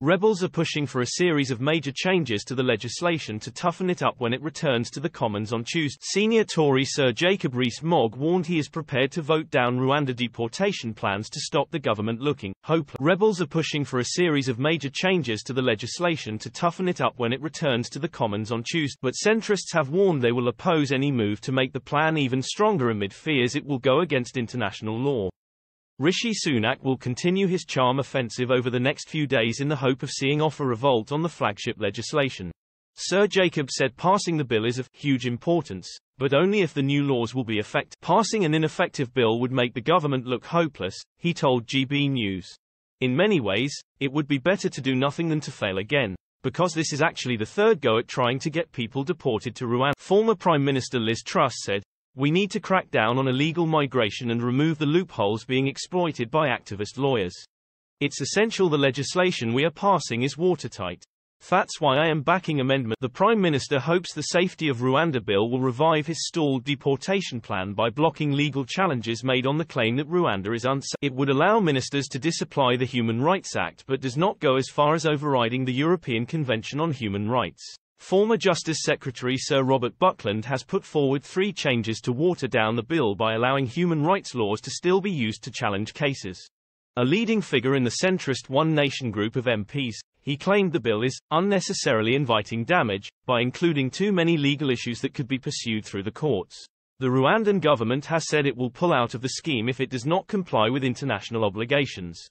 Rebels are pushing for a series of major changes to the legislation to toughen it up when it returns to the Commons on Tuesday. Senior Tory Sir Jacob Rees-Mogg warned he is prepared to vote down Rwanda deportation plans to stop the government looking hopeless. Rebels are pushing for a series of major changes to the legislation to toughen it up when it returns to the Commons on Tuesday, but centrists have warned they will oppose any move to make the plan even stronger amid fears it will go against international law. Rishi Sunak will continue his charm offensive over the next few days in the hope of seeing off a revolt on the flagship legislation. Sir Jacob said passing the bill is of huge importance, but only if the new laws will be effective. Passing an ineffective bill would make the government look hopeless, he told GB News. In many ways, it would be better to do nothing than to fail again, because this is actually the third go at trying to get people deported to Rwanda. Former Prime Minister Liz Truss said, "We need to crack down on illegal migration and remove the loopholes being exploited by activist lawyers. It's essential the legislation we are passing is watertight. That's why I am backing amendment." The Prime Minister hopes the Safety of Rwanda bill will revive his stalled deportation plan by blocking legal challenges made on the claim that Rwanda is unsafe. It would allow ministers to disapply the Human Rights Act but does not go as far as overriding the European Convention on Human Rights. Former Justice Secretary Sir Robert Buckland has put forward 3 changes to water down the bill by allowing human rights laws to still be used to challenge cases. A leading figure in the centrist One Nation group of MPs, he claimed the bill is unnecessarily inviting damage by including too many legal issues that could be pursued through the courts. The Rwandan government has said it will pull out of the scheme if it does not comply with international obligations.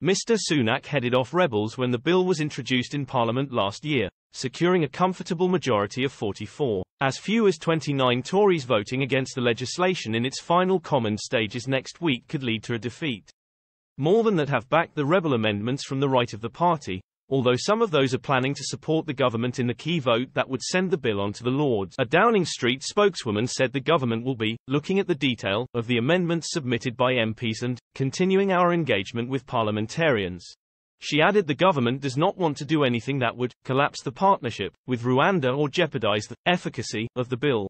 Mr. Sunak headed off rebels when the bill was introduced in Parliament last year, securing a comfortable majority of 44. As few as 29 Tories voting against the legislation in its final Commons stages next week could lead to a defeat. More than that have backed the rebel amendments from the right of the party, although some of those are planning to support the government in the key vote that would send the bill on to the Lords. A Downing Street spokeswoman said the government will be looking at the detail of the amendments submitted by MPs and continuing our engagement with parliamentarians. She added the government does not want to do anything that would collapse the partnership with Rwanda or jeopardize the efficacy of the bill.